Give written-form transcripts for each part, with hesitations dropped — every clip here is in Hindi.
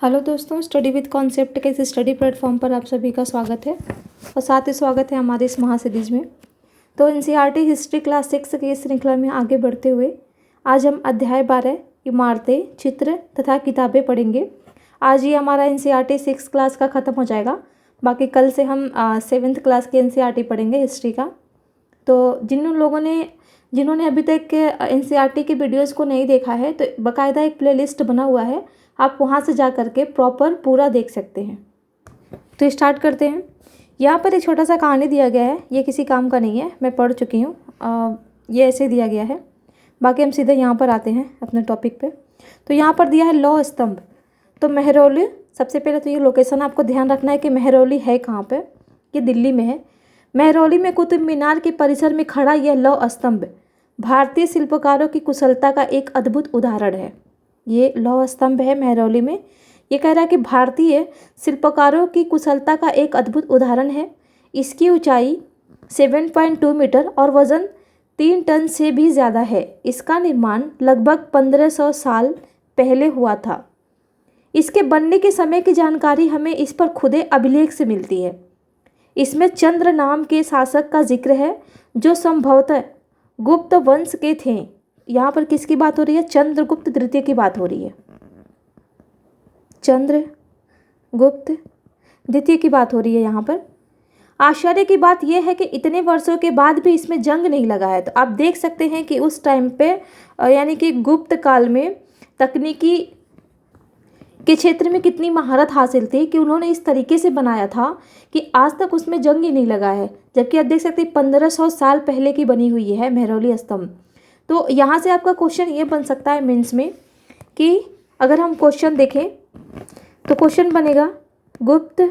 हेलो दोस्तों, स्टडी विद कॉन्सेप्ट के इस स्टडी प्लेटफॉर्म पर आप सभी का स्वागत है और साथ ही स्वागत है हमारे इस महासीरीज में। तो एनसीईआरटी हिस्ट्री क्लास 6 की इस श्रृंखला में आगे बढ़ते हुए आज हम अध्याय 12 इमारतें, चित्र तथा किताबें पढ़ेंगे। आज ही हमारा एनसीईआरटी 6 क्लास का ख़त्म हो जाएगा। बाकी कल से हम 7th क्लास के एनसीईआरटी पढ़ेंगे हिस्ट्री का। तो जिन्होंने अभी तक एनसीईआरटी के वीडियोज़ को नहीं देखा है तो बाकायदा एक प्लेलिस्ट बना हुआ है, आप वहाँ से जा कर के प्रॉपर पूरा देख सकते हैं। तो स्टार्ट करते हैं। यहाँ पर एक छोटा सा कहानी दिया गया है, ये किसी काम का नहीं है, मैं पढ़ चुकी हूँ। ये ऐसे दिया गया है। बाकी हम सीधे यहाँ पर आते हैं अपने टॉपिक पे। तो यहाँ पर दिया है लौह स्तंभ। तो मेहरौली, सबसे पहले तो ये लोकेशन आपको ध्यान रखना है कि मेहरौली है कहाँ पर। ये दिल्ली में है। मेहरौली में कुतुब मीनार के परिसर में खड़ा यह लौह स्तंभ भारतीय शिल्पकारों की कुशलता का एक अद्भुत उदाहरण है। ये लौह स्तंभ है मेहरौली में। ये कह रहा है कि भारतीय शिल्पकारों की कुशलता का एक अद्भुत उदाहरण है। इसकी ऊंचाई 7.2 मीटर और वज़न 3 टन से भी ज़्यादा है। इसका निर्माण लगभग 1500 साल पहले हुआ था। इसके बनने के समय की जानकारी हमें इस पर खुदे अभिलेख से मिलती है। इसमें चंद्र नाम के शासक का जिक्र है जो संभवतः गुप्त वंश के थे। यहाँ पर किसकी बात हो रही है? चंद्रगुप्त द्वितीय की बात हो रही है। चंद्रगुप्त द्वितीय की बात हो रही है यहाँ पर। आश्चर्य की बात यह है कि इतने वर्षों के बाद भी इसमें जंग नहीं लगा है। तो आप देख सकते हैं कि उस टाइम पे यानी कि गुप्त काल में तकनीकी के क्षेत्र में कितनी महारत हासिल थी कि उन्होंने इस तरीके से बनाया था कि आज तक उसमें जंग ही नहीं लगा है। जबकि आप देख सकते हैं 1500 साल पहले की बनी हुई है मेहरौली स्तंभ। तो यहाँ से आपका क्वेश्चन ये बन सकता है मेंस में कि अगर हम क्वेश्चन देखें तो क्वेश्चन बनेगा गुप्त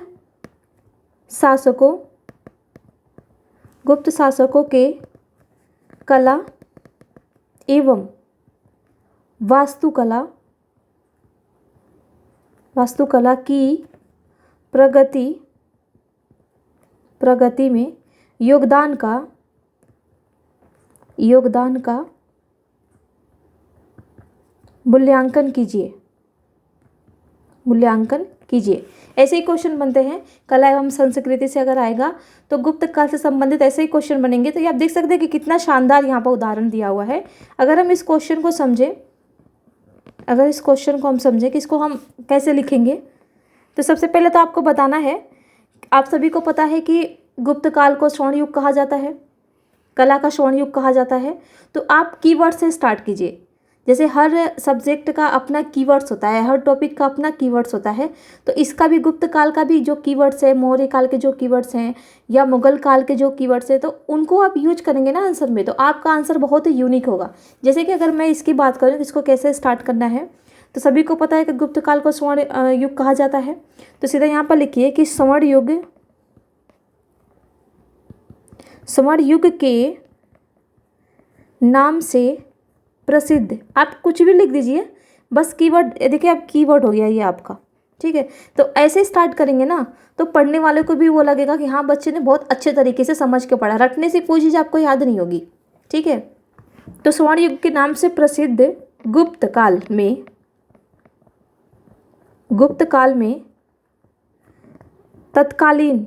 शासकों के कला एवं वास्तुकला की प्रगति में योगदान का मूल्यांकन कीजिए। ऐसे ही क्वेश्चन बनते हैं। कला एवं संस्कृति से अगर आएगा तो गुप्त काल से संबंधित ऐसे ही क्वेश्चन बनेंगे। तो ये आप देख सकते हैं कि कितना शानदार यहाँ पर उदाहरण दिया हुआ है। अगर हम इस क्वेश्चन को समझें कि इसको हम कैसे लिखेंगे, तो सबसे पहले तो आपको बताना है, आप सभी को पता है कि गुप्त काल को स्वर्ण युग कहा जाता है, कला का स्वर्ण युग कहा जाता है। तो आप कीवर्ड से स्टार्ट कीजिए। जैसे हर सब्जेक्ट का अपना कीवर्ड्स होता है, हर टॉपिक का अपना कीवर्ड्स होता है। तो इसका भी गुप्त काल का भी जो कीवर्ड्स है, मौर्य काल के जो कीवर्ड्स हैं या मुगल काल के जो कीवर्ड्स हैं, तो उनको आप यूज करेंगे ना आंसर में, तो आपका आंसर बहुत ही यूनिक होगा। जैसे कि अगर मैं इसकी बात करूँ तो इसको कैसे स्टार्ट करना है, तो सभी को पता है कि गुप्त काल को स्वर्ण युग कहा जाता है। तो सीधा यहाँ पर लिखिए कि स्वर्ण युग के नाम से प्रसिद्ध, आप कुछ भी लिख दीजिए, बस कीवर्ड देखिए, आप कीवर्ड हो गया ये आपका, ठीक है। तो ऐसे स्टार्ट करेंगे ना तो पढ़ने वाले को भी वो लगेगा कि हाँ बच्चे ने बहुत अच्छे तरीके से समझ के पढ़ा। रटने से कोई चीज़ आपको याद नहीं होगी, ठीक है। तो स्वर्ण युग के नाम से प्रसिद्ध गुप्त काल में तत्कालीन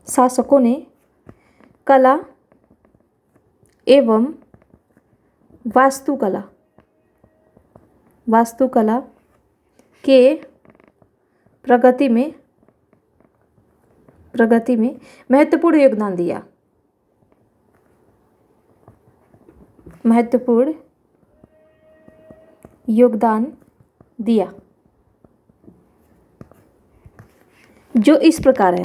शासकों ने कला एवं वास्तुकला के प्रगति में महत्वपूर्ण योगदान दिया, जो इस प्रकार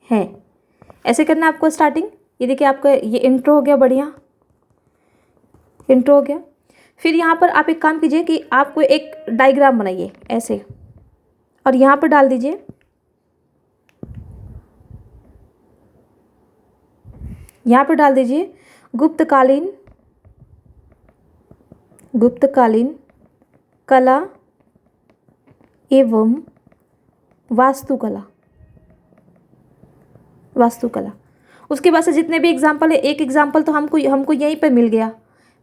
है। ऐसे करना है आपको स्टार्टिंग। ये देखिए आपका ये इंट्रो हो गया, बढ़िया इंट्रो हो गया। फिर यहाँ पर आप एक काम कीजिए कि आपको एक डायग्राम बनाइए ऐसे और यहाँ पर डाल दीजिए। यहाँ पर डाल दीजिए गुप्तकालीन कला एवं वास्तुकला। उसके बाद से जितने भी एग्जाम्पल है, एक एग्जाम्पल तो हमको यहीं पे मिल गया,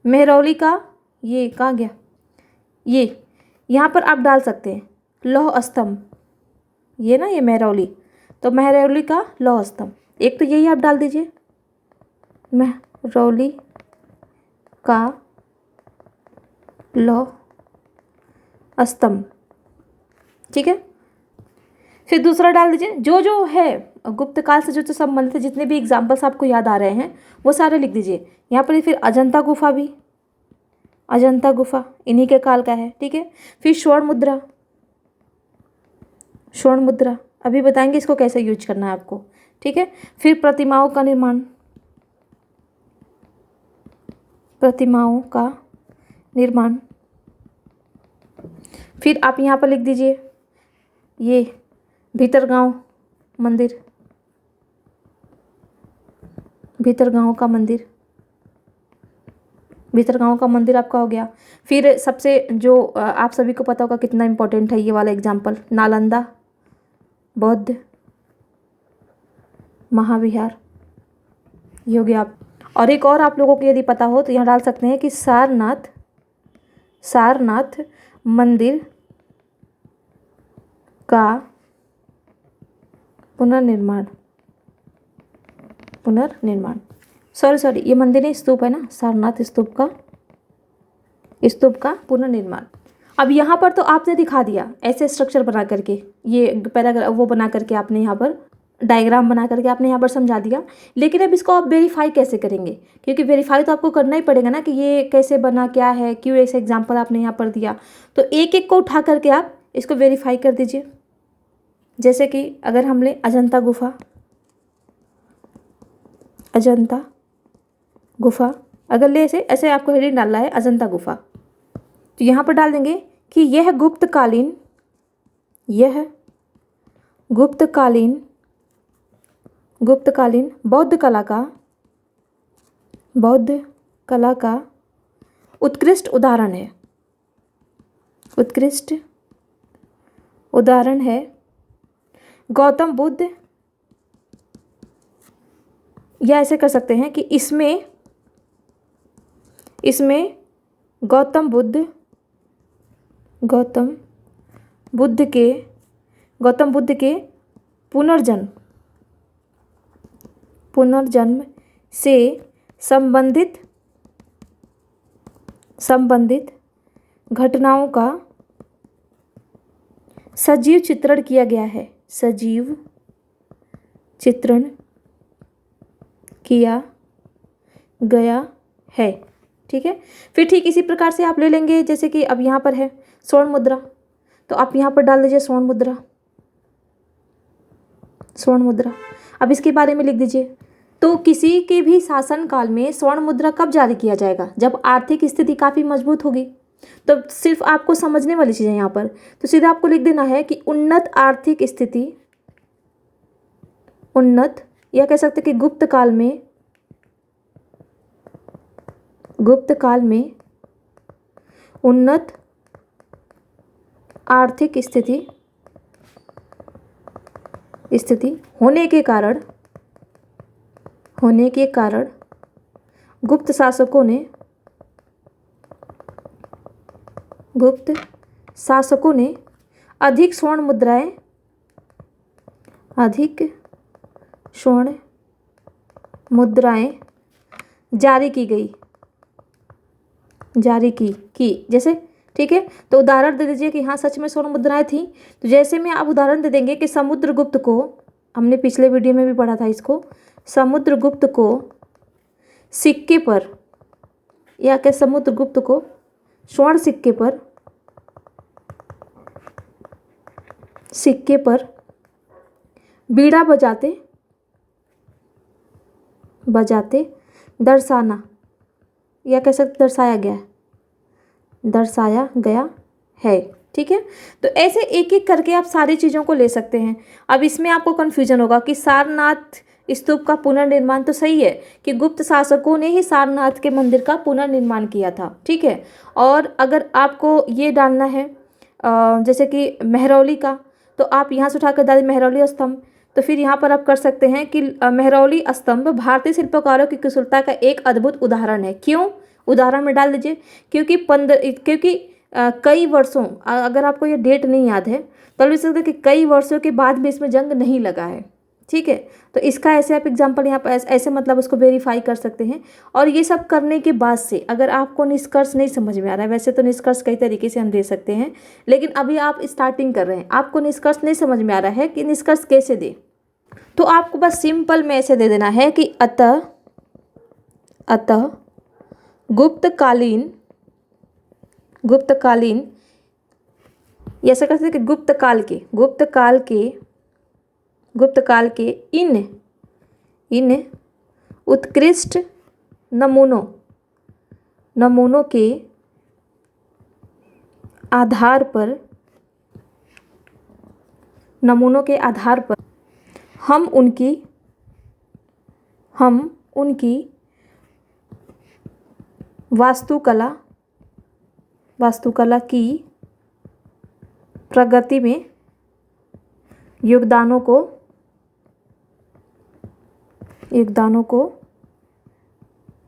मेहरौली का, ये कहाँ गया, ये यहाँ पर आप डाल सकते हैं लौह स्तंभ, ये ना, ये मेहरौली, तो मेहरौली का लौह स्तंभ, एक तो यही आप डाल दीजिए, मेहरौली का लौह स्तंभ, ठीक है। फिर दूसरा डाल दीजिए, जो जो है गुप्त काल से जो संबंधित है, जितने भी एग्जाम्पल्स आपको याद आ रहे हैं वो सारे लिख दीजिए यहाँ पर। फिर अजंता गुफा भी, अजंता गुफा इन्हीं के काल का है, ठीक है। फिर स्वर्ण मुद्रा, स्वर्ण मुद्रा अभी बताएंगे इसको कैसे यूज करना है आपको, ठीक है। फिर प्रतिमाओं का निर्माण, प्रतिमाओं का निर्माण। फिर आप यहाँ पर लिख दीजिए ये भीतरगांव मंदिर, भीतरगांव का मंदिर, भीतरगांव का मंदिर आपका हो गया। फिर सबसे जो आप सभी को पता होगा कितना इम्पोर्टेंट है ये वाला एग्जाम्पल, नालंदा बौद्ध महाविहार, ये हो गया आप। और एक और आप लोगों को यदि पता हो तो यहाँ डाल सकते हैं कि सारनाथ, सारनाथ मंदिर का पुनर्निर्माण, पुनर्निर्माण, सॉरी ये मंदिर नहीं, स्तूप है ना, सारनाथ स्तूप का, स्तूप का पुनर्निर्माण। अब यहाँ पर तो आपने दिखा दिया ऐसे स्ट्रक्चर बना करके, ये पैराग्राफ वो बना करके आपने यहाँ पर डायग्राम बना करके आपने यहाँ पर समझा दिया, लेकिन अब इसको आप वेरीफाई कैसे करेंगे, क्योंकि वेरीफाई तो आपको करना ही पड़ेगा ना कि ये कैसे बना, क्या है, क्यों ऐसे एग्जाम्पल आपने यहाँ पर दिया। तो एक एक को उठा करके आप इसको वेरीफाई कर दीजिए। जैसे कि अगर हम लें अजंता गुफा, अजंता गुफा अगर ले ऐसे ऐसे आपको हेडिंग डालना है अजंता गुफा, तो यहाँ पर डाल देंगे कि यह गुप्तकालीन, यह गुप्तकालीन, गुप्तकालीन बौद्ध कला का, बौद्ध कला का उत्कृष्ट उदाहरण है, उत्कृष्ट उदाहरण है। गौतम बुद्ध, या ऐसे कर सकते हैं कि इसमें, इसमें गौतम बुद्ध, गौतम बुद्ध के, गौतम बुद्ध के पुनर्जन्म, पुनर्जन्म से संबंधित, संबंधित घटनाओं का सजीव चित्रण किया गया है, सजीव चित्रण किया गया है, ठीक है। फिर ठीक इसी प्रकार से आप ले लेंगे, जैसे कि अब यहाँ पर है स्वर्ण मुद्रा, तो आप यहाँ पर डाल दीजिए स्वर्ण मुद्रा, स्वर्ण मुद्रा। अब इसके बारे में लिख दीजिए, तो किसी के भी शासन काल में स्वर्ण मुद्रा कब जारी किया जाएगा, जब आर्थिक स्थिति काफ़ी मजबूत होगी। तो सिर्फ आपको समझने वाली चीज़ है यहाँ पर, तो सीधा आपको लिख देना है कि उन्नत आर्थिक स्थिति, उन्नत, या कह सकते कि गुप्त काल में, गुप्त काल में उन्नत आर्थिक स्थिति, स्थिति होने के कारण, होने के कारण गुप्त शासकों ने, गुप्त शासकों ने अधिक स्वर्ण मुद्राएं, अधिक स्वर्ण मुद्राएं जारी की गई, जारी की जैसे, ठीक है। तो उदाहरण दे दीजिए कि हाँ सच में स्वर्ण मुद्राएं थी, तो जैसे में आप उदाहरण दे देंगे कि समुद्रगुप्त को, हमने पिछले वीडियो में भी पढ़ा था इसको, समुद्रगुप्त को सिक्के पर, या क्या समुद्रगुप्त को स्वर्ण सिक्के पर, सिक्के पर बीड़ा बजाते, बजाते दर्शाना, या कह सकते दर्शाया गया, दर्शाया गया है, ठीक है। तो ऐसे एक एक करके आप सारी चीज़ों को ले सकते हैं। अब इसमें आपको कन्फ्यूजन होगा कि सारनाथ स्तूप का पुनर्निर्माण, तो सही है कि गुप्त शासकों ने ही सारनाथ के मंदिर का पुनर्निर्माण किया था, ठीक है। और अगर आपको ये डालना है जैसे कि मेहरौली का, तो आप यहाँ से उठाकर डाल मेहरौली स्तंभ, तो फिर यहाँ पर आप कर सकते हैं कि मेहरौली स्तंभ भारतीय शिल्पकारों की कुशलता का एक अद्भुत उदाहरण है। क्यों? उदाहरण में डाल दीजिए। क्योंकि कई वर्षों, अगर आपको ये डेट नहीं याद है तो लिख सकते हैं कि कई वर्षों के बाद भी इसमें जंग नहीं लगा है। ठीक है, तो इसका ऐसे आप एग्जाम्पल यहाँ पर ऐसे मतलब उसको वेरीफाई कर सकते हैं। और ये सब करने के बाद से अगर आपको निष्कर्ष नहीं समझ में आ रहा है, वैसे तो निष्कर्ष कई तरीके से हम दे सकते हैं, लेकिन अभी आप स्टार्टिंग कर रहे हैं, आपको निष्कर्ष नहीं समझ में आ रहा है कि निष्कर्ष कैसे दे, तो आपको बस सिंपल में ऐसे दे देना है कि अतः गुप्तकालीन ऐसा कर सकते कि गुप्तकाल के इन उत्कृष्ट नमूनों के आधार पर हम उनकी वास्तुकला की प्रगति में योगदानों को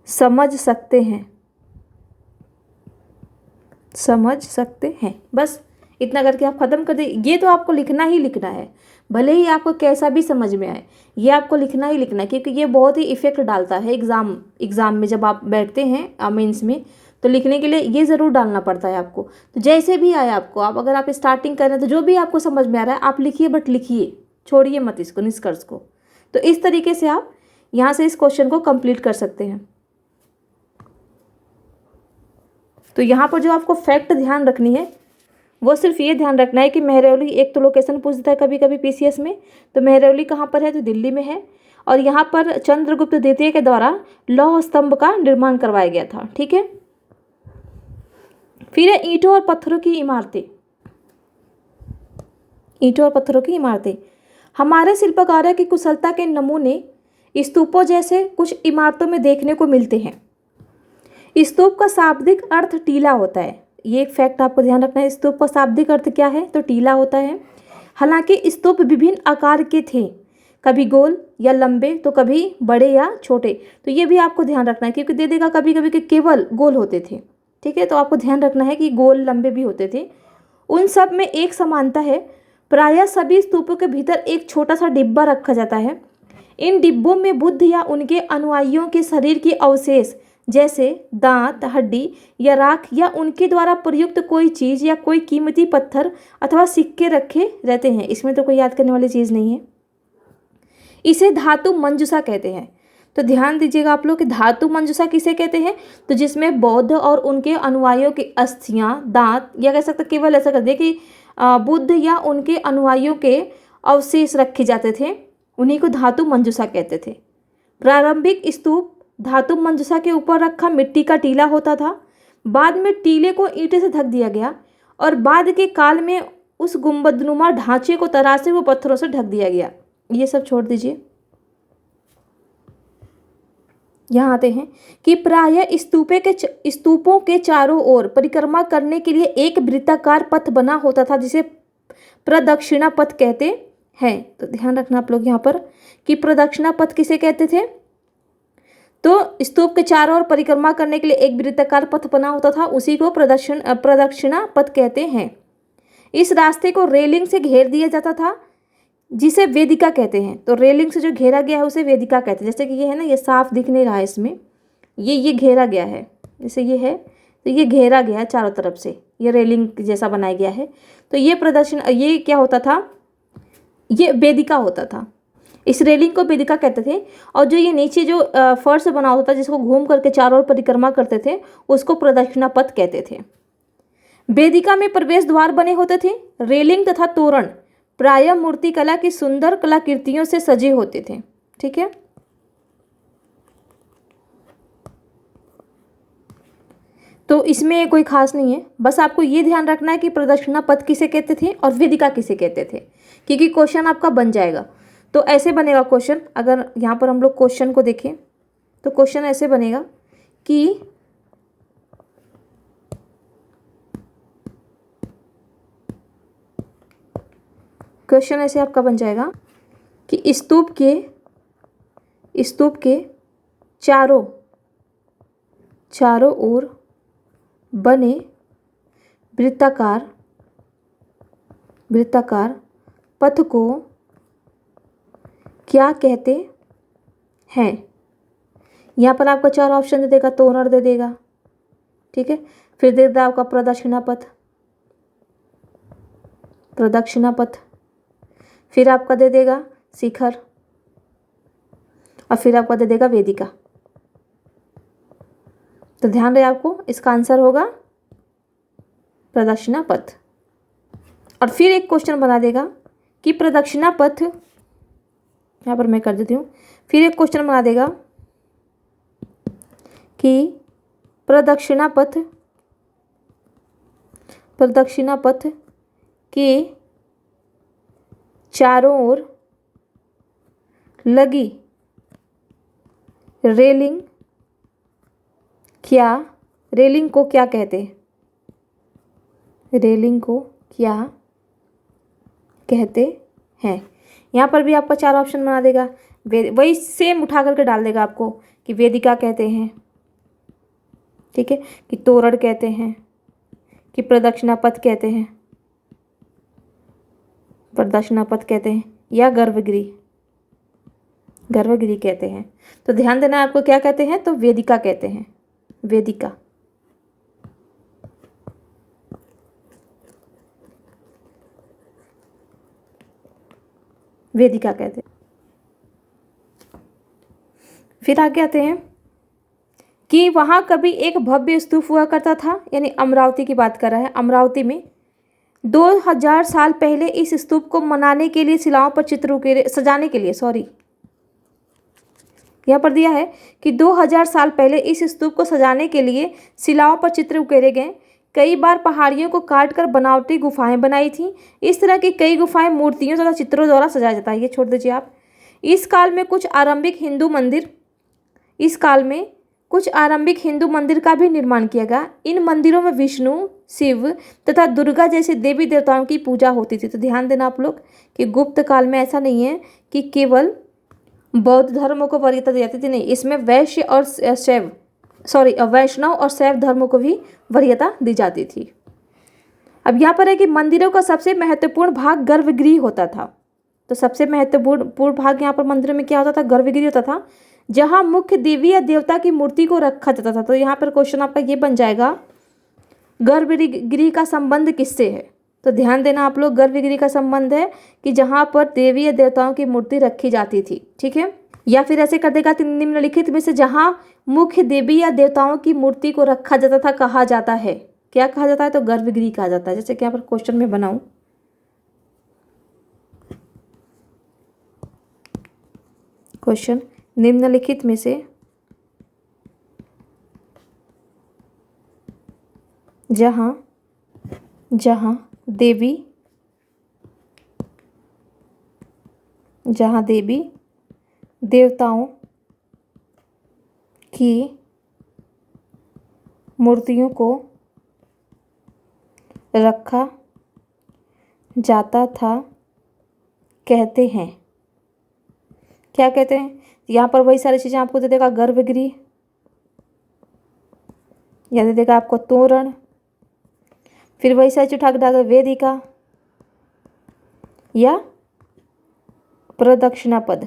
समझ सकते हैं। बस इतना करके आप ख़त्म कर दे। ये तो आपको लिखना ही लिखना है, भले ही आपको कैसा भी समझ में आए, ये आपको लिखना ही लिखना है, क्योंकि ये बहुत ही इफ़ेक्ट डालता है एग्ज़ाम में। जब आप बैठते हैं मेंस में, तो लिखने के लिए ये ज़रूर डालना पड़ता है आपको। तो जैसे भी आए आपको, आप अगर आप स्टार्टिंग कर रहे हैं तो जो भी आपको समझ में आ रहा है आप लिखिए, बट लिखिए, छोड़िए मत इसको, निष्कर्ष को। तो इस तरीके से आप यहाँ से इस क्वेश्चन को कंप्लीट कर सकते हैं। तो यहाँ पर जो आपको फैक्ट ध्यान रखनी है वो सिर्फ ये ध्यान रखना है कि मेहरौली, एक तो लोकेशन पूछता है कभी कभी पीसीएस में, तो मेहरौली कहाँ पर है, तो दिल्ली में है। और यहाँ पर चंद्रगुप्त द्वितीय के द्वारा लौह स्तंभ का निर्माण करवाया गया था। ठीक है, फिर है ईंटों और पत्थरों की इमारतें। हमारे शिल्पकारों की कुशलता के नमूने स्तूपों जैसे कुछ इमारतों में देखने को मिलते हैं। स्तूप का शाब्दिक अर्थ टीला होता है। ये एक फैक्ट आपको ध्यान रखना है। स्तूप का शाब्दिक अर्थ क्या है, तो टीला होता है। हालांकि स्तूप विभिन्न आकार के थे, कभी गोल या लंबे तो कभी बड़े या छोटे। तो ये भी आपको ध्यान रखना है, क्योंकि दे देगा कभी कभी कि केवल गोल होते थे। ठीक है, तो आपको ध्यान रखना है कि गोल लंबे भी होते थे। उन सब में एक समानता है, प्रायः सभी स्तूपों के भीतर एक छोटा सा डिब्बा रखा जाता है। इन डिब्बों में बुद्ध या उनके अनुयायियों के शरीर के अवशेष जैसे दांत, हड्डी या राख या उनके द्वारा प्रयुक्त कोई चीज़ या कोई कीमती पत्थर अथवा सिक्के रखे रहते हैं। इसमें तो कोई याद करने वाली चीज़ नहीं है। इसे धातु मंजूषा कहते हैं। तो ध्यान दीजिएगा आप लोग कि धातु मंजूषा किसे कहते हैं, तो जिसमें बौद्ध और उनके अनुयायियों की अस्थियां, दांत, या कह सकते केवल ऐसा कर दे कि बुद्ध या उनके अनुयायियों के अवशेष रखे जाते थे, उन्हीं को धातु मंजूषा कहते थे। प्रारंभिक स्तूप धातु मंजूषा के ऊपर रखा मिट्टी का टीला होता था। बाद में टीले को ईंटे से ढक दिया गया और बाद के काल में उस गुंबदनुमा ढांचे को तरासे हुए पत्थरों से ढक दिया गया। ये सब छोड़ दीजिए, यहाँ आते हैं कि प्रायः स्तूपों के चारों ओर परिक्रमा करने के लिए एक वृत्ताकार पथ बना होता था, जिसे प्रदक्षिणा पथ कहते हैं। तो ध्यान रखना आप लोग यहाँ पर कि प्रदक्षिणा पथ किसे कहते थे, तो स्तूप के चारों ओर परिक्रमा करने के लिए एक वृत्ताकार पथ बना होता था, उसी को प्रदक्षिणा पथ कहते हैं। इस रास्ते को रेलिंग से घेर दिया जाता था, जिसे वेदिका कहते हैं। तो रेलिंग से जो घेरा गया है उसे वेदिका कहते हैं। जैसे कि ये है ना, ये साफ दिख नहीं रहा है इसमें, ये घेरा गया है, जैसे ये है तो ये घेरा गया है चारों तरफ से, ये रेलिंग जैसा बनाया गया है। तो ये ये क्या होता था, ये वेदिका होता था। इस रेलिंग को वेदिका कहते थे। और जो ये नीचे जो फर्श बना होता था, जिसको घूम करके चारों ओर परिक्रमा करते थे, उसको प्रदक्षिणा पथ कहते थे। वेदिका में प्रवेश द्वार बने होते थे। रेलिंग तथा तोरण प्रायः मूर्तिकला की सुंदर कलाकृतियों से सजे होते थे। ठीक है, तो इसमें कोई खास नहीं है, बस आपको ये ध्यान रखना है कि प्रदक्षिणा पथ किसे कहते थे और वेदिका किसे कहते थे, क्योंकि क्वेश्चन आपका बन जाएगा। तो ऐसे बनेगा क्वेश्चन, अगर यहाँ पर हम लोग क्वेश्चन को देखें तो क्वेश्चन ऐसे बनेगा कि क्वेश्चन ऐसे आपका बन जाएगा कि स्तूप के चारों ओर बने वृत्ताकार पथ को क्या कहते हैं। यहाँ पर आपको 4 ऑप्शन दे देगा, तोरण दे देगा, ठीक है। फिर दे देगा आपका प्रदक्षिणा पथ, फिर आपका दे देगा शिखर, और फिर आपका दे देगा वेदिका। तो ध्यान रहे आपको, इसका आंसर होगा प्रदक्षिणा पथ। और फिर एक क्वेश्चन बना देगा कि प्रदक्षिणा पथ, यहाँ पर मैं कर देती हूँ, फिर एक क्वेश्चन बना देगा कि प्रदक्षिणा पथ के चारों ओर लगी रेलिंग को क्या कहते हैं। रेलिंग को क्या कहते हैं। यहाँ पर भी आपका 4 ऑप्शन बना देगा, वही सेम उठा करके डाल देगा आपको कि वेदिका कहते हैं, ठीक है, कि तोरण कहते हैं, कि प्रदक्षिणा पथ कहते हैं, या गर्भगृह कहते हैं। तो ध्यान देना आपको क्या कहते हैं, तो वेदिका कहते हैं, वेदिका। कहते हैं। फिर आगे आते हैं कि वहाँ कभी एक भव्य स्तूप हुआ करता था, यानी अमरावती की बात कर रहा है। अमरावती में 2000 साल पहले इस स्तूप को मनाने के लिए शिलाओं पर चित्र उकेरे, सजाने के लिए, यहाँ पर दिया है कि 2000 साल पहले इस स्तूप को सजाने के लिए शिलाओं पर चित्र उकेरे गए। कई बार पहाड़ियों को काटकर बनावटी गुफाएं बनाई थीं। इस तरह की कई गुफाएं मूर्तियों तथा चित्रों द्वारा सजाया जाता है। ये छोड़ दीजिए आप। इस काल में कुछ आरंभिक हिंदू मंदिर का भी निर्माण किया गया। इन मंदिरों में विष्णु, शिव तथा दुर्गा जैसे देवी देवताओं की पूजा होती थी। तो ध्यान देना आप लोग कि गुप्त काल में ऐसा नहीं है कि केवल बौद्ध धर्मों को वरीयता दी जाती थी, नहीं, इसमें वैष्णव और शैव धर्मों को भी वरीयता दी जाती थी। अब यहाँ पर है कि मंदिरों का सबसे महत्वपूर्ण भाग गर्भगृह होता था। तो सबसे महत्वपूर्ण भाग यहाँ पर मंदिरों में क्या होता था, गर्भगृह होता था, जहाँ मुख्य देवी या देवता की मूर्ति को रखा जाता था। तो यहाँ पर क्वेश्चन आपका ये बन जाएगा, गर्भगृह का संबंध किससे है। तो ध्यान देना आप लोग, गर्भगृह का संबंध है कि जहाँ पर देवी या देवताओं की मूर्ति रखी जाती थी, ठीक है। या फिर ऐसे कर देगा, निम्नलिखित में से जहाँ मुख्य देवी या देवताओं की मूर्ति को रखा जाता था कहा जाता है, क्या कहा जाता है, तो गर्भगृह कहा जाता है। जैसे कि यहाँ पर क्वेश्चन में बनाऊं, क्वेश्चन, निम्नलिखित में से जहाँ देवी देवताओं की मूर्तियों को रखा जाता था कहते हैं, क्या कहते हैं। यहाँ पर वही सारी चीज़ें आपको दे देगा, गर्भगृह, या दे देगा आपको तोरण, फिर वही सारी चीज उठा के डालेगा वेदिका या प्रदक्षिणा पथ,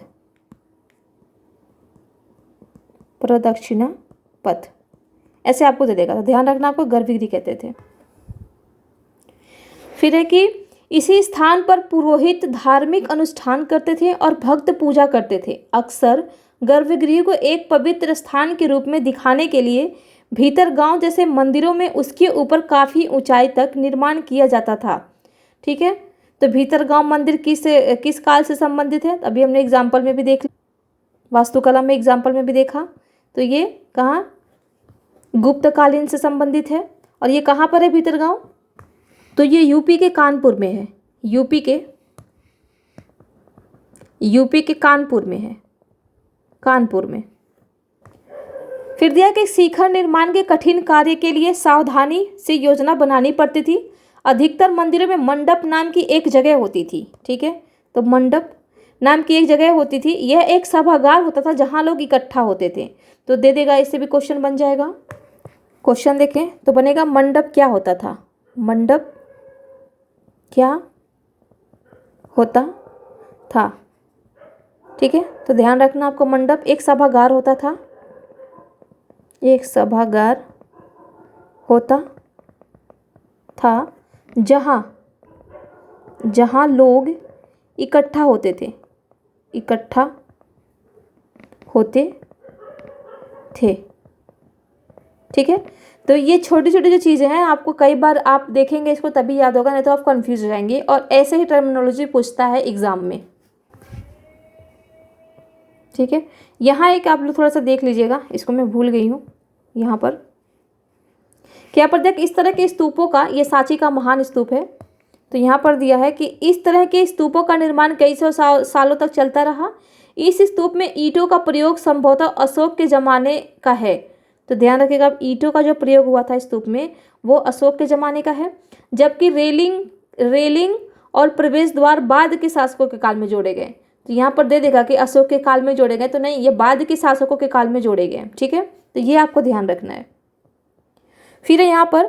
ऐसे आपको दे देगा। तो ध्यान रखना, आपको गर्भगृह कहते थे। फिर है कि इसी स्थान पर पुरोहित धार्मिक अनुष्ठान करते थे और भक्त पूजा करते थे। अक्सर गर्भगृह को एक पवित्र स्थान के रूप में दिखाने के लिए भीतर गांव जैसे मंदिरों में उसके ऊपर काफ़ी ऊंचाई तक निर्माण किया जाता था, ठीक है। तो भीतर गांव मंदिर किस काल से संबंधित है, अभी हमने एग्जाम्पल में भी देख लिया, वास्तुकला में एग्जाम्पल में भी देखा। तो ये कहाँ, गुप्तकालीन से संबंधित है। और ये कहाँ पर है भीतर गांव, तो ये यूपी के कानपुर में है, यूपी के कानपुर में है, कानपुर में। फिर दिया कि शिखर निर्माण के कठिन कार्य के लिए सावधानी से योजना बनानी पड़ती थी। अधिकतर मंदिरों में मंडप नाम की एक जगह होती थी, ठीक है। तो नाम की एक जगह होती थी। यह एक सभागार होता था जहाँ लोग इकट्ठा होते थे। तो दे देगा, इससे भी क्वेश्चन बन जाएगा। क्वेश्चन देखें तो बनेगा मंडप क्या होता था, मंडप क्या होता था। ठीक है, तो ध्यान रखना आपको, मंडप एक सभागार होता था, एक सभागार होता था जहाँ लोग इकट्ठा होते थे, इकट्ठा होते थे। ठीक है, तो ये छोटी छोटी जो चीज़ें हैं आपको कई बार आप देखेंगे इसको तभी याद होगा, नहीं तो आप कंफ्यूज हो जाएंगे। और ऐसे ही टर्मिनोलॉजी पूछता है एग्जाम में। ठीक है, यहाँ एक आप लोग थोड़ा सा देख लीजिएगा, इसको मैं भूल गई हूँ। यहाँ पर क्या पर देख, इस तरह के स्तूपों का, ये सांची का महान स्तूप है। तो यहाँ पर दिया है कि इस तरह के स्तूपों का निर्माण कई सौ सालों तक चलता रहा। इस स्तूप में ईंटों का प्रयोग संभवतः अशोक के ज़माने का है। तो ध्यान रखिएगा, अब ईंटों का जो प्रयोग हुआ था स्तूप में वो अशोक के ज़माने का है। जबकि रेलिंग और प्रवेश द्वार बाद के शासकों के काल में जोड़े गए। तो यहाँ पर दे देगा कि अशोक के काल में जोड़े गए, तो नहीं, ये बाद के शासकों के काल में जोड़े गए। ठीक है, तो ये आपको ध्यान रखना है। फिर यहाँ पर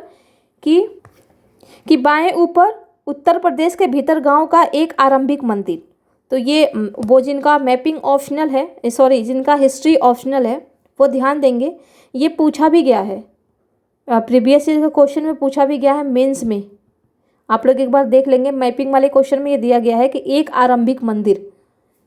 कि बाएं ऊपर उत्तर प्रदेश के भीतर गांव का एक आरंभिक मंदिर। तो ये वो जिनका मैपिंग ऑप्शनल है, सॉरी जिनका हिस्ट्री ऑप्शनल है वो ध्यान देंगे। ये पूछा भी गया है, प्रीवियस ईयर के क्वेश्चन में पूछा भी गया है, मेंस में आप लोग एक बार देख लेंगे। मैपिंग वाले क्वेश्चन में ये दिया गया है कि एक आरंभिक मंदिर,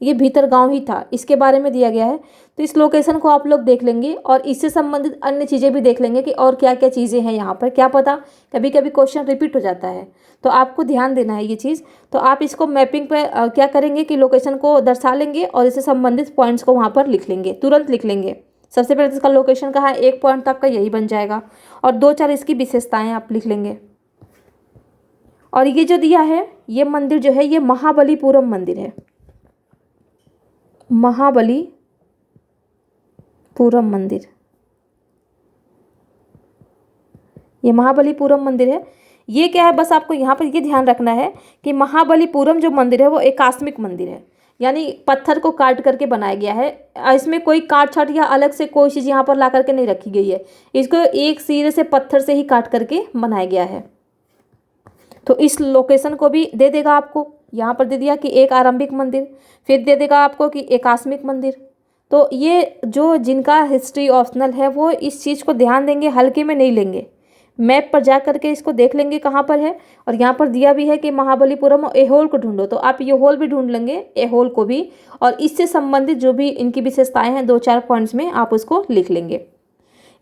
ये भीतर गांव ही था, इसके बारे में दिया गया है। तो इस लोकेशन को आप लोग देख लेंगे और इससे संबंधित अन्य चीज़ें भी देख लेंगे कि और क्या क्या चीज़ें हैं यहाँ पर। क्या पता कभी कभी क्वेश्चन रिपीट हो जाता है, तो आपको ध्यान देना है ये चीज़। तो आप इसको मैपिंग पे क्या करेंगे कि लोकेशन को दर्शा लेंगे और इससे संबंधित पॉइंट्स को वहाँ पर लिख लेंगे, तुरंत लिख लेंगे। सबसे पहले तो इसका लोकेशन कहाँ है, एक पॉइंट तो आपका यही बन जाएगा, और 2-4 इसकी विशेषताएँ आप लिख लेंगे। और ये जो दिया है, ये मंदिर जो है ये महाबलीपुरम मंदिर है, महाबलीपुरम मंदिर, ये महाबलीपुरम मंदिर है। ये क्या है, बस आपको यहाँ पर ये ध्यान रखना है कि महाबलीपुरम जो मंदिर है वो एकास्मिक मंदिर है, यानी पत्थर को काट करके बनाया गया है। इसमें कोई काट छाट या अलग से कोई चीज़ यहाँ पर ला करके नहीं रखी गई है, इसको एक सिरे से पत्थर से ही काट करके बनाया गया है। तो इस लोकेशन को भी दे देगा आपको, यहाँ पर दे दिया कि एक आरंभिक मंदिर, फिर दे देगा आपको कि एकास्मिक मंदिर। तो ये जो जिनका हिस्ट्री ऑप्शनल है वो इस चीज़ को ध्यान देंगे, हल्के में नहीं लेंगे, मैप पर जा करके इसको देख लेंगे कहाँ पर है। और यहाँ पर दिया भी है कि महाबलीपुरम और एहोल को ढूंढो, तो आप एहोल भी ढूंढ लेंगे, एहोल को भी, और इससे संबंधित जो भी इनकी विशेषताएँ हैं 2-4 पॉइंट्स में आप उसको लिख लेंगे।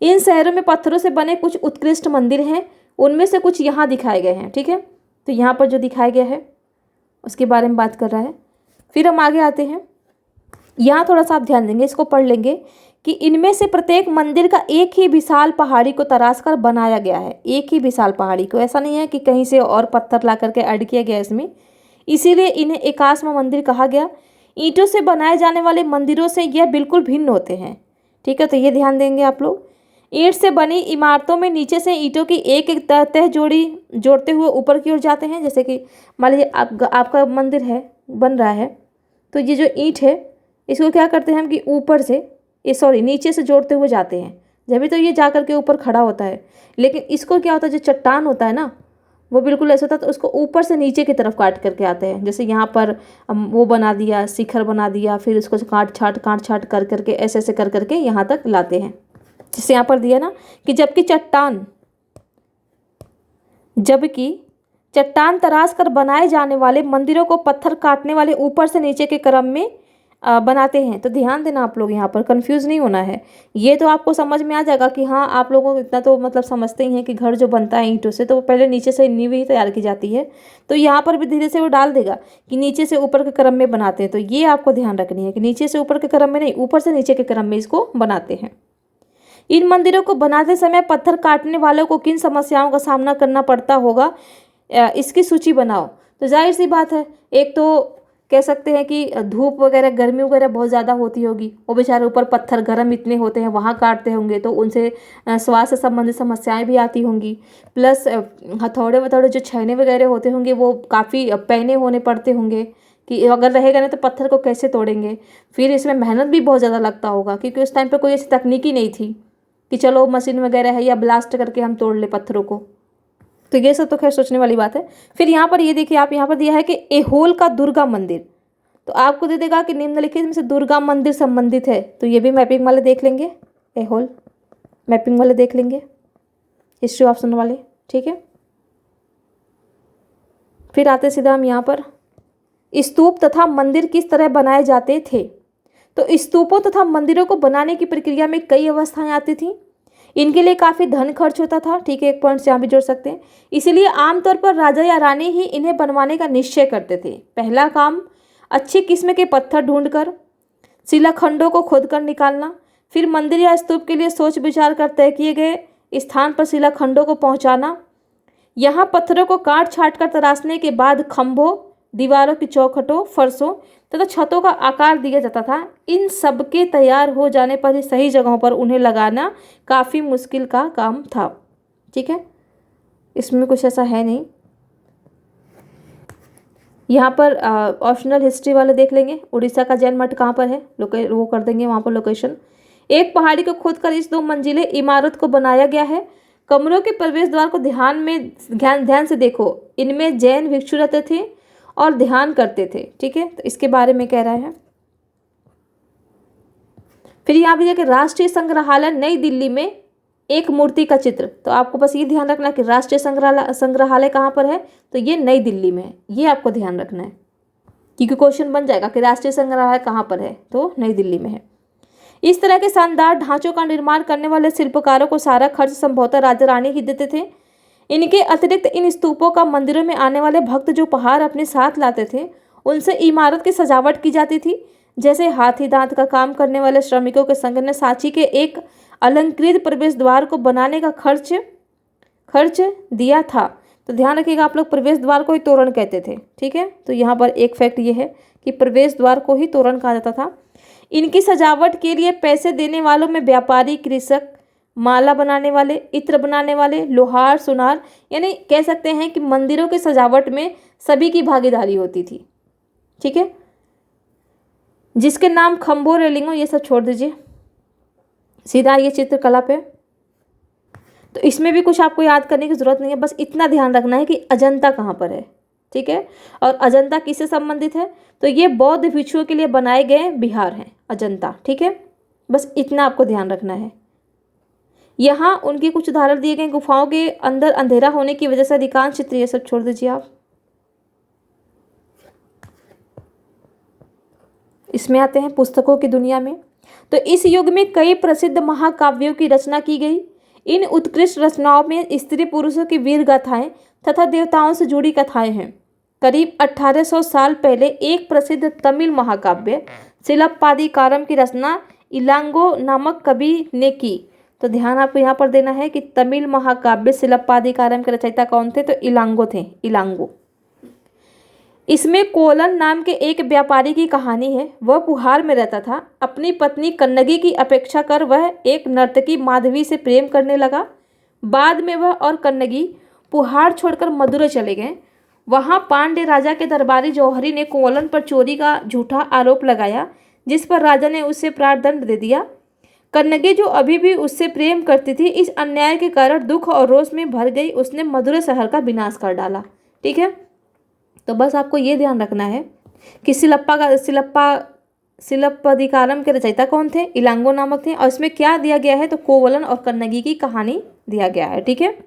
इन शहरों में पत्थरों से बने कुछ उत्कृष्ट मंदिर हैं, उनमें से कुछ यहाँ दिखाए गए हैं। ठीक है, तो यहाँ पर जो दिखाया गया है उसके बारे में बात कर रहा है। फिर हम आगे आते हैं, यहाँ थोड़ा सा आप ध्यान देंगे, इसको पढ़ लेंगे कि इनमें से प्रत्येक मंदिर का एक ही विशाल पहाड़ी को तराश कर बनाया गया है, एक ही विशाल पहाड़ी को, ऐसा नहीं है कि कहीं से और पत्थर ला करके ऐड किया गया इसमें, इसीलिए इन्हें एकास्म मंदिर कहा गया। ईंटों से बनाए जाने वाले मंदिरों से यह बिल्कुल भिन्न होते हैं। ठीक है, तो ये ध्यान देंगे आप लोग। ईंट से बनी इमारतों में नीचे से ईंटों की एक एक तह जोड़ते हुए ऊपर की ओर जाते हैं। जैसे कि मान लीजिए आपका मंदिर है, बन रहा है, तो ये जो ईंट है इसको क्या करते हैं हम कि ऊपर से नीचे से जोड़ते हुए जाते हैं, जब तो ये जा कर के ऊपर खड़ा होता है। लेकिन इसको क्या होता है, जो चट्टान होता है ना वो बिल्कुल ऐसा होता है, तो उसको ऊपर से नीचे की तरफ काट करके आते हैं। जैसे यहाँ पर वो बना दिया, शिखर बना दिया, फिर उसको काट छाट कर करके ऐसे ऐसे कर करके यहाँ तक लाते हैं। जैसे यहाँ पर दिया ना कि जबकि चट्टान तराश कर बनाए जाने वाले मंदिरों को पत्थर काटने वाले ऊपर से नीचे के क्रम में बनाते हैं। तो ध्यान देना आप लोग, यहाँ पर कंफ्यूज नहीं होना है। ये तो आपको समझ में आ जाएगा कि हाँ, आप लोगों को इतना तो मतलब समझते ही हैं कि घर जो बनता है ईंटों से तो वो पहले नीचे से नींव ही तैयार की जाती है। तो यहाँ पर भी धीरे से वो डाल देगा कि नीचे से ऊपर के क्रम में बनाते हैं। तो ये आपको ध्यान रखनी है कि नीचे से ऊपर के क्रम में नहीं, ऊपर से नीचे के क्रम में इसको बनाते हैं। इन मंदिरों को बनाते समय पत्थर काटने वालों को किन समस्याओं का सामना करना पड़ता होगा, इसकी सूची बनाओ। तो जाहिर सी बात है, एक तो कह सकते हैं कि धूप वगैरह, गर्मी वगैरह बहुत ज़्यादा होती होगी, वो बेचारे ऊपर पत्थर गर्म इतने होते हैं वहाँ काटते होंगे, तो उनसे स्वास्थ्य संबंधित समस्याएं भी आती होंगी। प्लस हथौड़े वथौड़े जो छैने वगैरह होते होंगे वो काफ़ी पैने होने पड़ते होंगे, कि अगर रहेगा नहीं तो पत्थर को कैसे तोड़ेंगे। फिर इसमें मेहनत भी बहुत ज़्यादा लगता होगा, क्योंकि उस टाइम पे कोई ऐसी तकनीकी नहीं थी कि चलो मशीन वगैरह है या ब्लास्ट करके हम तोड़ ले पत्थरों को। तो ये सब तो खैर सोचने वाली बात है। फिर यहाँ पर ये देखिए आप, यहाँ पर दिया है कि एहोल का दुर्गा मंदिर, तो आपको दे देगा कि निम्नलिखित में से दुर्गा मंदिर संबंधित है, तो ये भी मैपिंग वाले देख लेंगे, एहोल मैपिंग वाले देख लेंगे, हिस्ट्री ऑप्शन वाले, ठीक है। फिर आते सीधा हम यहाँ पर, स्तूप तथा मंदिर किस तरह बनाए जाते थे। तो स्तूपों तथा मंदिरों को बनाने की प्रक्रिया में कई अवस्थाएं आती थीं। इनके लिए काफ़ी धन खर्च होता था, ठीक है, एक पॉइंट से यहाँ भी जोड़ सकते हैं। इसीलिए आमतौर पर राजा या रानी ही इन्हें बनवाने का निश्चय करते थे। पहला काम अच्छी किस्म के पत्थर ढूंढकर शिलाखंडों को खोदकर निकालना, फिर मंदिर या स्तूप के लिए सोच विचार कर तय किए गए स्थान पर शिलाखंडों को पहुंचाना। यहाँ पत्थरों को काट छाट कर तराशने के बाद खंभों, दीवारों की चौखटों, फर्शों तथा छतों का आकार दिया जाता था। इन सब के तैयार हो जाने पर ही सही जगहों पर उन्हें लगाना काफ़ी मुश्किल का काम था, ठीक है, इसमें कुछ ऐसा है नहीं। यहाँ पर ऑप्शनल हिस्ट्री वाले देख लेंगे, उड़ीसा का जैन मठ कहाँ पर है, वो कर देंगे वहाँ पर लोकेशन। एक पहाड़ी को खोदकर इस 2 मंजिले इमारत को बनाया गया है। कमरों के प्रवेश द्वार को ध्यान से देखो, इनमें जैन भिक्षु रहते थे और ध्यान करते थे, ठीक है, तो इसके बारे में कह रहा है। फिर यहाँ भी देखिए, राष्ट्रीय संग्रहालय नई दिल्ली में एक मूर्ति का चित्र, तो आपको बस ये ध्यान रखना कि राष्ट्रीय संग्रहालय कहाँ पर है, तो ये नई दिल्ली में है, ये आपको ध्यान रखना है, क्योंकि क्वेश्चन बन जाएगा कि राष्ट्रीय संग्रहालय कहाँ पर है, तो नई दिल्ली में है। इस तरह के शानदार ढांचों का निर्माण करने वाले शिल्पकारों को सारा खर्च संभवतः राजा रानी ही देते थे। इनके अतिरिक्त इन स्तूपों का मंदिरों में आने वाले भक्त जो उपहार अपने साथ लाते थे, उनसे इमारत की सजावट की जाती थी। जैसे हाथी दांत का काम करने वाले श्रमिकों के संघ ने सांची के एक अलंकृत प्रवेश द्वार को बनाने का खर्च दिया था। तो ध्यान रखिएगा आप लोग, प्रवेश द्वार को ही तोरण कहते थे, ठीक है। तो यहाँ पर एक फैक्ट ये है कि प्रवेश द्वार को ही तोरण कहा जाता था। इनकी सजावट के लिए पैसे देने वालों में व्यापारी, कृषक, माला बनाने वाले, इत्र बनाने वाले, लोहार, सुनार, यानी कह सकते हैं कि मंदिरों की सजावट में सभी की भागीदारी होती थी, ठीक है। जिसके नाम खंभों, रेलिंगों, ये सब छोड़ दीजिए, सीधा ये चित्रकला पे। तो इसमें भी कुछ आपको याद करने की जरूरत नहीं है, बस इतना ध्यान रखना है कि अजंता कहाँ पर है, ठीक है। और अजंता किससे संबंधित है, तो ये बौद्ध भिक्षुओं के लिए बनाए गए विहार हैं अजंता, ठीक है, बस इतना आपको ध्यान रखना है। यहाँ उनके कुछ उदाहरण दिए गए। गुफाओं के अंदर अंधेरा होने की वजह से अधिकांश चित्र, ये सब छोड़ दीजिए आप। इसमें आते हैं पुस्तकों की दुनिया में। तो इस युग में कई प्रसिद्ध महाकाव्यों की रचना की गई। इन उत्कृष्ट रचनाओं में स्त्री पुरुषों की वीर गाथाएं तथा देवताओं से जुड़ी कथाएं हैं। करीब 1800 साल पहले एक प्रसिद्ध तमिल महाकाव्य सिलप्पादिकारम की रचना इलांगो नामक कवि ने की। तो ध्यान आपको यहाँ पर देना है कि तमिल महाकाव्य सिलप्पादिकारम के रचयिता कौन थे, तो इलांगो थे, इलांगो। इसमें कोलन नाम के एक व्यापारी की कहानी है। वह पुहार में रहता था। अपनी पत्नी कन्नगी की अपेक्षा कर वह एक नर्तकी माधवी से प्रेम करने लगा। बाद में वह और कन्नगी पुहार छोड़कर मदुरै चले गए। वहां पांड्य राजा के दरबारी जौहरी ने कोलन पर चोरी का झूठा आरोप लगाया, जिस पर राजा ने उसे प्राणदंड दे दिया। कन्नगी, जो अभी भी उससे प्रेम करती थी, इस अन्याय के कारण दुख और रोष में भर गई। उसने मदुरै शहर का विनाश कर डाला, ठीक है। तो बस आपको ये ध्यान रखना है कि सिलप्पादिकारम के रचयिता कौन थे, इलांगो नामक थे। और इसमें क्या दिया गया है, तो कोवलन और कन्नगी की कहानी दिया गया है, ठीक है।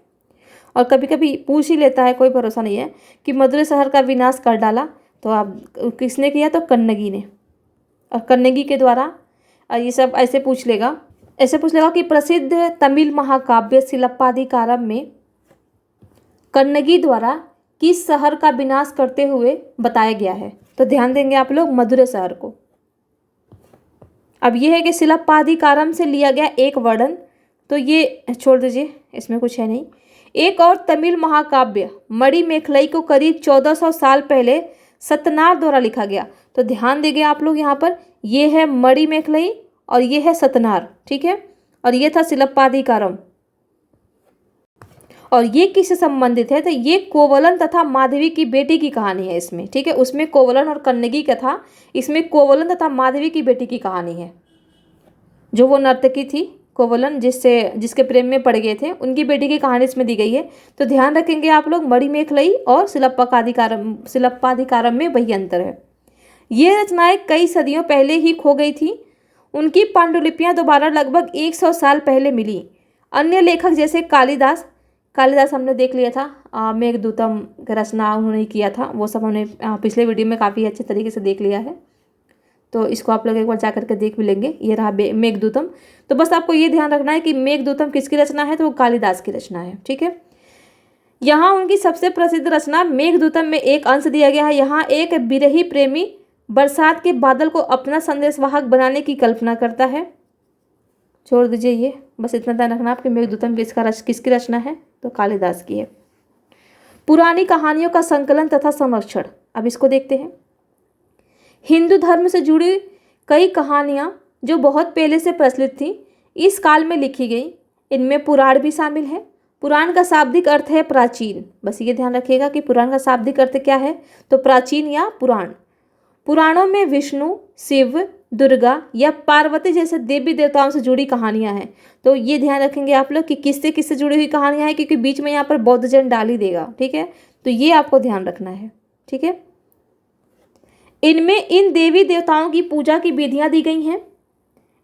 और कभी कभी पूछ ही लेता है, कोई भरोसा नहीं है, कि मदुरै शहर का विनाश कर डाला, तो आप किसने किया, तो कन्नगी ने। और कन्नगी के द्वारा ये सब ऐसे पूछ लेगा कि प्रसिद्ध तमिल महाकाव्य सिलप्पादिकारम में कन्नगी द्वारा किस शहर का विनाश करते हुए बताया गया है। तो ध्यान देंगे आप लोग, मदुरै शहर को। अब यह है कि सिलप्पादिकारम से लिया गया एक वर्णन, तो ये छोड़ दीजिए, इसमें कुछ है नहीं। एक और तमिल महाकाव्य मणिमेखलाई को करीब 1400 साल पहले सतनार द्वारा लिखा गया। तो ध्यान देंगे आप लोग यहाँ पर, ये है मणिमेखलाई और ये है सतनार, ठीक है। और ये था सिलप्पादिकारम। और ये किससे संबंधित है, तो ये कोवलन तथा माधवी की बेटी की कहानी है इसमें, ठीक है। उसमें कोवलन और कन्नगी का था, इसमें कोवलन तथा माधवी की बेटी की कहानी है। जो वो नर्तकी थी कोवलन, जिसके प्रेम में पड़ गए थे, उनकी बेटी की कहानी इसमें दी गई है। तो ध्यान रखेंगे आप लोग, मणिमेखलई और शिलप्पाधिकारम में वही अंतर है। ये रचनाएं कई सदियों पहले ही खो गई थी। उनकी पांडुलिपियां दोबारा लगभग 100 साल पहले मिली। अन्य लेखक जैसे कालिदास हमने देख लिया था, मेघदूतम का रचना उन्होंने किया था, वो सब हमने पिछले वीडियो में काफ़ी अच्छे तरीके से देख लिया है। तो इसको आप लोग एक बार जा करके देख भी लेंगे। ये रहा मेघदूतम। तो बस आपको ये ध्यान रखना है कि मेघदूतम किसकी रचना है, तो वो कालिदास की रचना है, ठीक है। यहाँ उनकी सबसे प्रसिद्ध रचना मेघदूतम में एक अंश दिया गया है। यहाँ एक बिरही प्रेमी बरसात के बादल को अपना संदेशवाहक बनाने की कल्पना करता है। छोड़ दीजिए ये, बस इतना ध्यान रखना आपके मेघदूतम किसकी रचना है, तो कालिदास की है। पुरानी कहानियों का संकलन तथा संरक्षण, अब इसको देखते हैं। हिंदू धर्म से जुड़ी कई कहानियाँ जो बहुत पहले से प्रचलित थी, इस काल में लिखी गई। इनमें पुराण भी शामिल है। पुराण का शाब्दिक अर्थ है प्राचीन, बस ये ध्यान रखिएगा कि पुराण का शाब्दिक अर्थ क्या है, तो प्राचीन या पुराण। पुराणों में विष्णु, शिव, दुर्गा या पार्वती जैसे देवी देवताओं से जुड़ी कहानियां हैं। तो ये ध्यान रखेंगे आप लोग कि किससे किससे जुड़ी हुई कहानियां हैं, क्योंकि बीच में यहाँ पर बौद्ध जैन डाल ही देगा, ठीक है। तो ये आपको ध्यान रखना है, ठीक है। इनमें इन देवी देवताओं की पूजा की विधियां दी गई हैं।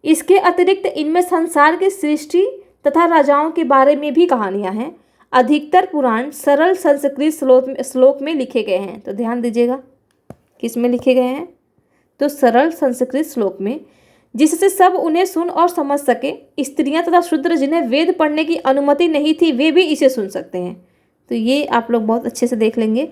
इसके अतिरिक्त इनमें संसार के सृष्टि तथा राजाओं के बारे में भी कहानियां हैं। अधिकतर पुराण सरल संस्कृत श्लोक में लिखे गए हैं। तो ध्यान दीजिएगा किस में लिखे गए हैं, तो सरल संस्कृत श्लोक में, जिससे सब उन्हें सुन और समझ सके। स्त्रियां तथा शूद्र जिन्हें वेद पढ़ने की अनुमति नहीं थी, वे भी इसे सुन सकते हैं। तो ये आप लोग बहुत अच्छे से देख लेंगे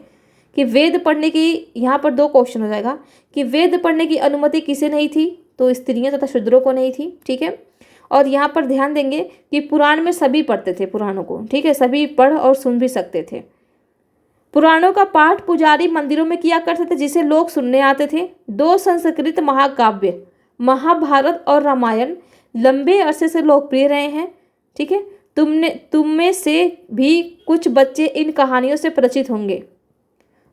कि वेद पढ़ने की, यहाँ पर 2 क्वेश्चन हो जाएगा कि वेद पढ़ने की अनुमति किसे नहीं थी, तो स्त्रियों तथा शूद्रों को नहीं थी, ठीक है। और यहाँ पर ध्यान देंगे कि पुराण में सभी पढ़ते थे पुराणों को, ठीक है, सभी पढ़ और सुन भी सकते थे। पुराणों का पाठ पुजारी मंदिरों में किया करते थे, जिसे लोग सुनने आते थे। 2 संस्कृत महाकाव्य महाभारत और रामायण लंबे अरसे से लोकप्रिय रहे हैं, ठीक है। तुम में से भी कुछ बच्चे इन कहानियों से परिचित होंगे।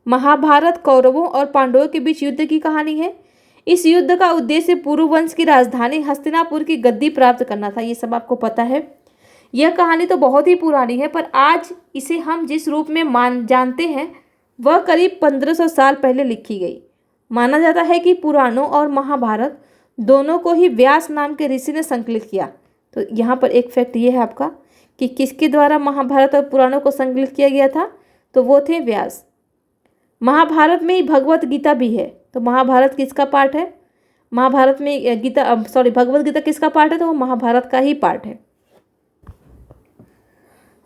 महाभारत कौरवों और पांडवों के बीच युद्ध की कहानी है। इस युद्ध का उद्देश्य पुरुवंश की राजधानी हस्तिनापुर की गद्दी प्राप्त करना था, ये सब आपको पता है। यह कहानी तो बहुत ही पुरानी है, पर आज इसे हम जिस रूप में जानते हैं वह करीब 1500 साल पहले लिखी गई। माना जाता है कि पुराणों और महाभारत दोनों को ही व्यास नाम के ऋषि ने संकलित किया। तो यहाँ पर एक फैक्ट ये है आपका कि किसके द्वारा महाभारत और पुराणों को संकलित किया गया था, तो वो थे व्यास। महाभारत में ही भगवत गीता भी है। तो महाभारत किसका पार्ट है, महाभारत में भगवत गीता किसका पार्ट है, तो वो महाभारत का ही पार्ट है।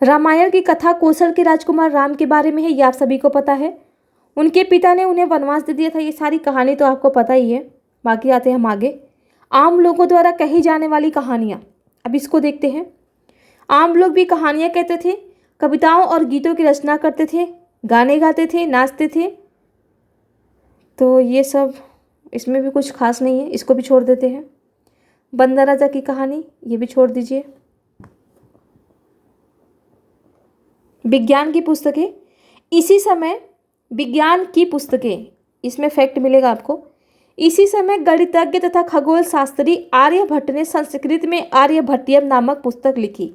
रामायण की कथा कौशल के राजकुमार राम के बारे में है, ये आप सभी को पता है। उनके पिता ने उन्हें वनवास दे दिया था, ये सारी कहानी तो आपको पता ही है। बाकी आते हैं हम आगे। आम लोगों द्वारा कही जाने वाली कहानियाँ, अब इसको देखते हैं। आम लोग भी कहानियाँ कहते थे, कविताओं और गीतों की रचना करते थे, गाने गाते थे, नाचते थे। तो ये सब, इसमें भी कुछ खास नहीं है, इसको भी छोड़ देते हैं। बंदर राजा की कहानी, ये भी छोड़ दीजिए। विज्ञान की पुस्तकें, इसी समय विज्ञान की पुस्तकें, इसमें फैक्ट मिलेगा आपको। इसी समय गणितज्ञ तथा खगोल शास्त्री आर्यभट्ट ने संस्कृत में आर्यभट्टियम नामक पुस्तक लिखी।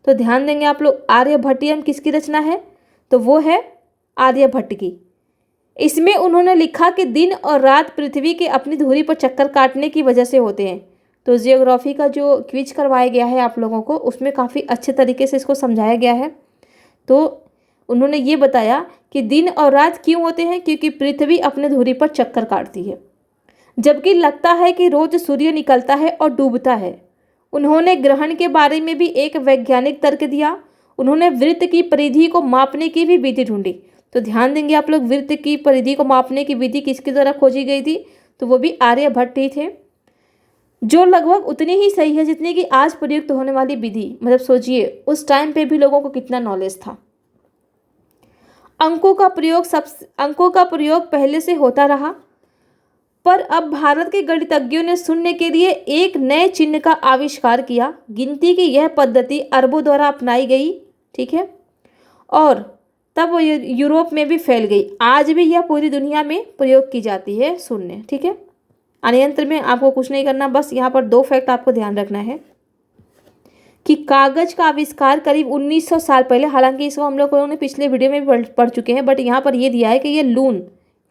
तो ध्यान देंगे आप लोग, आर्यभट्टियम किसकी रचना है, तो वो है आर्यभट्ट की। इसमें उन्होंने लिखा कि दिन और रात पृथ्वी के अपनी धुरी पर चक्कर काटने की वजह से होते हैं। तो जियोग्राफी का जो क्विज करवाया गया है आप लोगों को, उसमें काफ़ी अच्छे तरीके से इसको समझाया गया है। तो उन्होंने ये बताया कि दिन और रात क्यों होते हैं, क्योंकि पृथ्वी अपने धुरी पर चक्कर काटती है, जबकि लगता है कि रोज सूर्य निकलता है और डूबता है। उन्होंने ग्रहण के बारे में भी एक वैज्ञानिक तर्क दिया। उन्होंने वृत्त की परिधि को मापने की भी विधि ढूंढी। तो ध्यान देंगे आप लोग, वृत्त की परिधि को मापने की विधि किसके द्वारा खोजी गई थी, तो वो भी आर्यभट्ट ही थे, जो लगभग उतनी ही सही है जितनी कि आज प्रयुक्त होने वाली विधि। मतलब सोचिए उस टाइम पे भी लोगों को कितना नॉलेज था। अंकों का प्रयोग पहले से होता रहा, पर अब भारत के गणितज्ञों ने शून्य के लिए एक नए चिन्ह का आविष्कार किया। गिनती की यह पद्धति अरबों द्वारा अपनाई गई, ठीक है। और तब वो यूरोप में भी फैल गई। आज भी यह पूरी दुनिया में प्रयोग की जाती है शून्य। ठीक है, अन्यंत्र में आपको कुछ नहीं करना, बस यहाँ पर 2 फैक्ट आपको ध्यान रखना है कि कागज का आविष्कार करीब 1900 साल पहले, हालांकि इसको हम लोगों ने पिछले वीडियो में भी पढ़ चुके हैं, बट यहाँ पर ये दिया है कि ये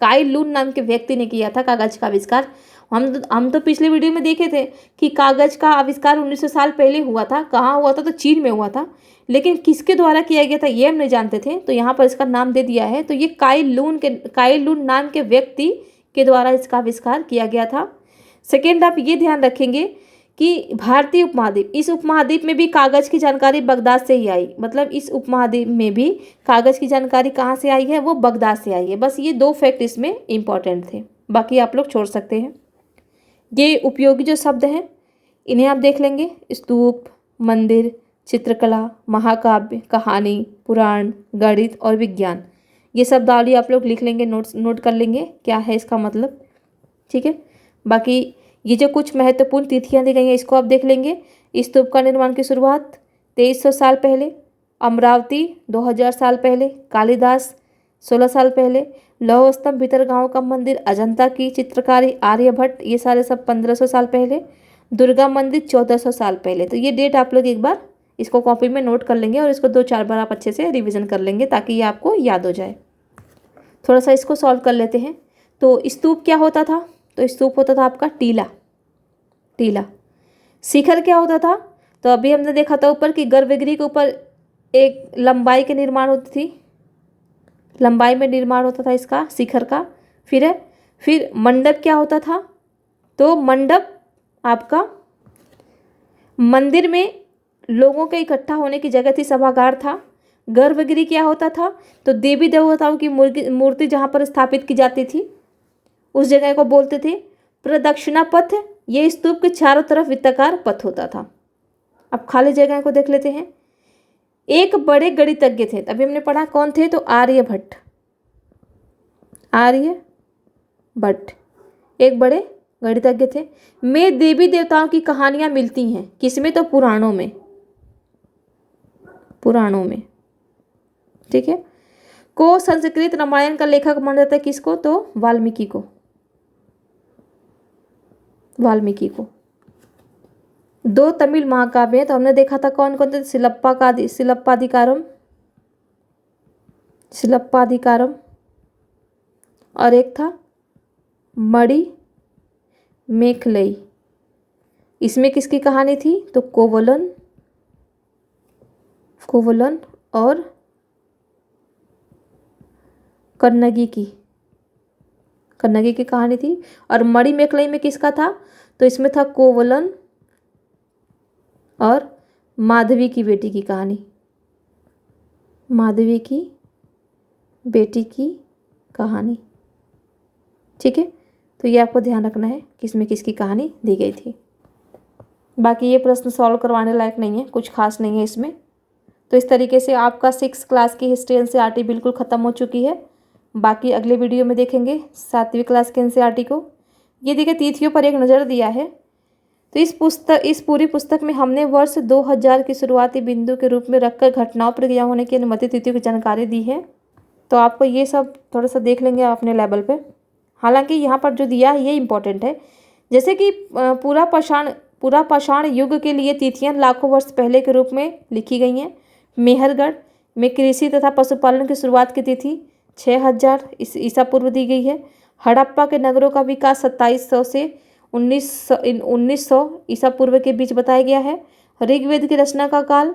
काइल लून नाम के व्यक्ति ने किया था कागज का आविष्कार। हम तो पिछले वीडियो में देखे थे कि कागज का आविष्कार 1900 साल पहले हुआ था। कहाँ हुआ था? तो चीन में हुआ था, लेकिन किसके द्वारा किया गया था ये हम नहीं जानते थे, तो यहाँ पर इसका नाम दे दिया है। तो ये काइल लून नाम के व्यक्ति के द्वारा इसका आविष्कार किया गया था। सेकेंड, आप ये ध्यान रखेंगे कि भारतीय उपमहाद्वीप, इस उपमहाद्वीप में भी कागज की जानकारी बगदाद से ही आई। मतलब इस उपमहाद्वीप में भी कागज की जानकारी कहाँ से आई है? वो बगदाद से आई है। बस ये 2 फैक्ट इसमें इंपॉर्टेंट थे, बाकी आप लोग छोड़ सकते हैं। ये उपयोगी जो शब्द हैं इन्हें आप देख लेंगे: स्तूप, मंदिर, चित्रकला, महाकाव्य, कहानी, पुराण, गणित और विज्ञान। ये शब्दावली आप लोग लिख लेंगे, नोट कर लेंगे क्या है इसका मतलब। ठीक है, बाकी ये जो कुछ महत्वपूर्ण तिथियां दी गई हैं इसको आप देख लेंगे। स्तूप का निर्माण की शुरुआत 2300 साल पहले, अमरावती 2000 साल पहले, कालिदास 16 साल पहले, लौह स्तंभ भीतरगांव का मंदिर, अजंता की चित्रकारी आर्यभट्ट, ये सारे सब 1500 साल पहले, दुर्गा मंदिर 1400 साल पहले। तो ये डेट आप लोग एक बार इसको कॉपी में नोट कर लेंगे और इसको 2-4 बार आप अच्छे से रिविज़न कर लेंगे ताकि ये आपको याद हो जाए। थोड़ा सा इसको सॉल्व कर लेते हैं। तो स्तूप क्या होता था? तो स्तूप होता था आपका टीला। शिखर क्या होता था? तो अभी हमने देखा था ऊपर कि गर्भगृह के ऊपर एक लंबाई के निर्माण होती थी, लंबाई में निर्माण होता था इसका, शिखर का। फिर मंडप क्या होता था? तो मंडप आपका मंदिर में लोगों के इकट्ठा होने की जगह थी, सभागार था। गर्भगृह क्या होता था? तो देवी देवताओं की मूर्ति जहाँ पर स्थापित की जाती थी उस जगह को बोलते थे प्रदक्षिणा पथ। ये स्तूप के चारों तरफ वृत्ताकार पथ होता था। अब खाली जगह को देख लेते हैं। एक बड़े गणितज्ञ थे, अभी हमने पढ़ा कौन थे? तो आर्यभट्ट एक बड़े गणितज्ञ थे। में देवी देवताओं की कहानियां मिलती हैं, किसमें? तो पुराणों में। ठीक है, को संस्कृत रामायण का लेखक माना जाता है किसको? तो वाल्मीकि को। 2 तमिल महाकाव्य हैं, तो हमने देखा था कौन कौन थे? शिलप्पाधिकारम और एक था मणि मेखलई। इसमें किसकी कहानी थी? तो कोवलन और कन्नगी की कहानी थी। और मणि मेखलई में किसका था? तो इसमें था कोवलन और माधवी की बेटी की कहानी, ठीक है, तो ये आपको ध्यान रखना है किसमें किसकी कहानी दी गई थी। बाकी ये प्रश्न सॉल्व करवाने लायक नहीं है, कुछ खास नहीं है इसमें। तो इस तरीके से आपका 6th क्लास की हिस्ट्री एनसीईआरटी बिल्कुल ख़त्म हो चुकी है। बाकी अगले वीडियो में देखेंगे 7वीं क्लास के एनसीईआरटी को। ये देखिए तिथियों पर एक नज़र दिया है। तो इस पूरी पुस्तक में हमने वर्ष 2000 के शुरुआती बिंदु के रूप में रखकर घटनाओं प्रक्रिया होने की अनुमति तिथियों की जानकारी दी है। तो आपको ये सब थोड़ा सा देख लेंगे आप अपने लेवल पे। हालांकि यहाँ पर जो दिया है ये इम्पोर्टेंट है, जैसे कि पूरा पाषाण युग के लिए तिथियाँ लाखों वर्ष पहले के रूप में लिखी गई हैं। मेहरगढ़ में कृषि तथा पशुपालन की शुरुआत की तिथि 6000 ईसा पूर्व दी गई है। हड़प्पा के नगरों का विकास 2700 से 1900 ईसा पूर्व के बीच बताया गया है। ऋग्वेद की रचना का काल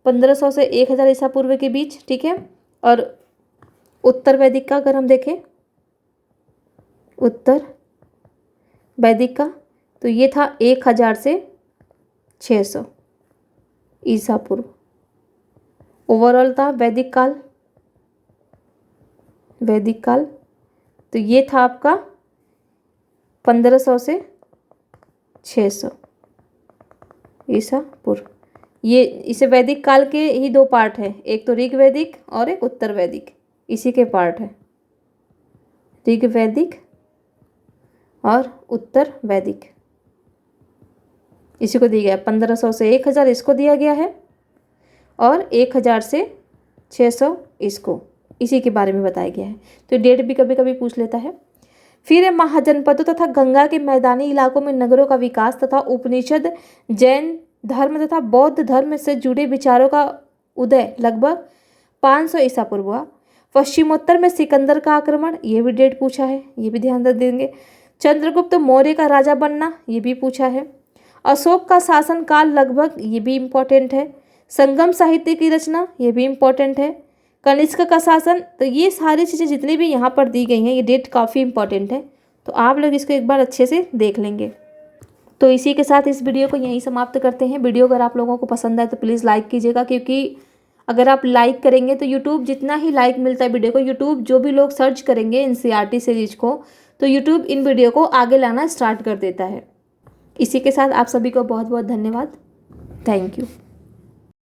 1500 से 1000 ईसा पूर्व के बीच, ठीक है। और उत्तर वैदिक का अगर हम देखें, उत्तर वैदिक का तो ये था 1000 से 600 ईसा पूर्व। ओवरऑल था वैदिक काल तो ये था आपका 1500 से 600 ईसा पूर्व। ये इसे वैदिक काल के ही 2 पार्ट है, एक तो ऋग्वैदिक और एक उत्तर वैदिक, इसी के पार्ट है, ऋग्वैदिक और उत्तर वैदिक। इसी को दिया गया 1500 से 1000 इसको दिया गया है और 1000 से 600 इसको, इसी के बारे में बताया गया है। तो डेट भी कभी कभी पूछ लेता है। फिर है महाजनपदों तथा गंगा के मैदानी इलाकों में नगरों का विकास तथा उपनिषद, जैन धर्म तथा बौद्ध धर्म से जुड़े विचारों का उदय लगभग 500 ईसा पूर्व हुआ। पश्चिमोत्तर में सिकंदर का आक्रमण, ये भी डेट पूछा है, ये भी ध्यान रख देंगे। चंद्रगुप्त मौर्य का राजा बनना, ये भी पूछा है। अशोक का शासन काल लगभग, ये भी इम्पोर्टेंट है। संगम साहित्य की रचना, ये भी इम्पोर्टेंट है। कनिष्क का शासन, तो ये सारी चीज़ें जितनी भी यहाँ पर दी गई हैं, ये डेट काफ़ी इंपॉर्टेंट है, तो आप लोग इसको एक बार अच्छे से देख लेंगे। तो इसी के साथ इस वीडियो को यहीं समाप्त करते हैं। वीडियो अगर आप लोगों को पसंद आए तो प्लीज़ लाइक कीजिएगा, क्योंकि अगर आप लाइक करेंगे तो यूट्यूब जितना ही लाइक मिलता है वीडियो को, यूट्यूब जो भी लोग सर्च करेंगे एनसीईआरटी सीरीज को, तो यूट्यूब इन वीडियो को आगे लाना स्टार्ट कर देता है। इसी के साथ आप सभी को बहुत बहुत धन्यवाद। Thank you.